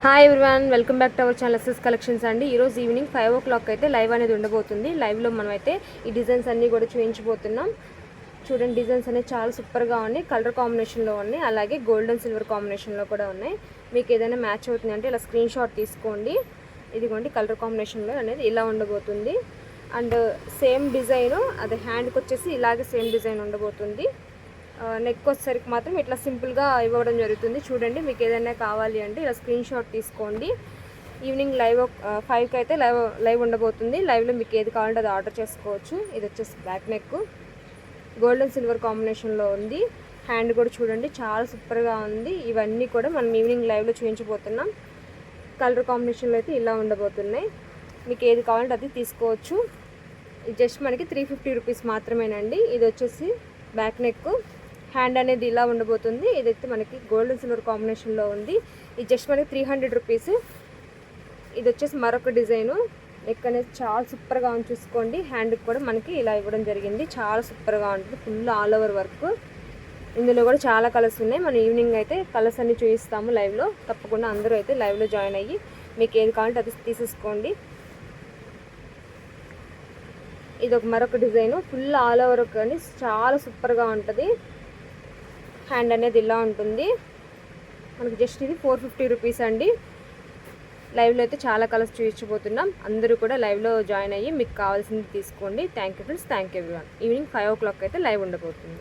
Hi everyone, welcome back to our channel SS collections అండి. ఈరోజు evening 5 o'clock అయితే live అనేది ఉండబోతుంది. లైవ్లో మనం అయితే ఈ డిజైన్స్ అన్నీ కూడా చూపించబోతున్నాం. చూడండి, డిజైన్స్ అనేవి చాలా సూపర్గా ఉన్నాయి. కలర్ కాంబినేషన్లో ఉన్నాయి, అలాగే గోల్డ్ అండ్ సిల్వర్ కాంబినేషన్లో కూడా ఉన్నాయి. మీకు ఏదైనా మ్యాచ్ అవుతుంది అంటే ఇలా స్క్రీన్ షాట్ తీసుకోండి. ఇదిగోండి, కలర్ కాంబినేషన్లో అనేది ఇలా ఉండబోతుంది. అండ్ సేమ్ డిజైన్ అది హ్యాండ్కి వచ్చేసి ఇలాగే సేమ్ డిజైన్ ఉండబోతుంది. నెక్ వచ్చేసరికి మాత్రం ఇట్లా సింపుల్గా ఇవ్వడం జరుగుతుంది. చూడండి, మీకు ఏదైనా కావాలి అంటే ఇలా స్క్రీన్ షాట్ తీసుకోండి. ఈవినింగ్ 5కి అయితే లైవ్ ఉండబోతుంది. లైవ్లో మీకు ఏది కావాలంటే అది ఆర్డర్ చేసుకోవచ్చు. ఇది వచ్చేసి back neck gold and silver కాంబినేషన్లో ఉంది. హ్యాండ్ కూడా చూడండి, చాలా సూపర్గా ఉంది. ఇవన్నీ కూడా మనం ఈవినింగ్ లైవ్లో చూపించబోతున్నాం. కలర్ కాంబినేషన్లో అయితే ఇలా ఉండబోతున్నాయి. మీకు ఏది కావాలంటే అది తీసుకోవచ్చు. జస్ట్ మనకి 350 రూపీస్ మాత్రమేనండి. ఇది వచ్చేసి బ్యాక్ నెక్, హ్యాండ్ అనేది ఇలా ఉండబోతుంది. ఇదైతే మనకి గోల్డ్ అండ్ సిల్వర్ కాంబినేషన్లో ఉంది. ఇది జస్ట్ మనకి 300 రూపీస్. ఇది వచ్చేసి మరొక డిజైను. నెక్ అనేది చాలా సూపర్గా ఉంది, చూసుకోండి. హ్యాండ్కి కూడా మనకి ఇలా ఇవ్వడం జరిగింది. చాలా సూపర్గా ఉంటుంది, ఫుల్ ఆల్ ఓవర్ వర్క్. ఇందులో కూడా చాలా కలర్స్ ఉన్నాయి. మనం ఈవినింగ్ అయితే కలర్స్ అన్ని చూపిస్తాము లైవ్లో. తప్పకుండా అందరూ అయితే లైవ్లో జాయిన్ అయ్యి మీకు ఏది కావాలంటే అది తీసేసుకోండి. ఇది ఒక మరొక design, full all over work అండి, చాలా సూపర్గా ఉంటుంది. హ్యాండ్ అనేది ఇలా ఉంటుంది. మనకి జస్ట్ ఇది 450 రూపీస్ అండి. లైవ్లో అయితే చాలా కలర్స్ చూపించబోతున్నాం. అందరూ కూడా లైవ్లో జాయిన్ అయ్యి మీకు కావాల్సింది తీసుకోండి. Thank you friends, thank you everyone. Evening 5 o'clock అయితే లైవ్ ఉండబోతుంది.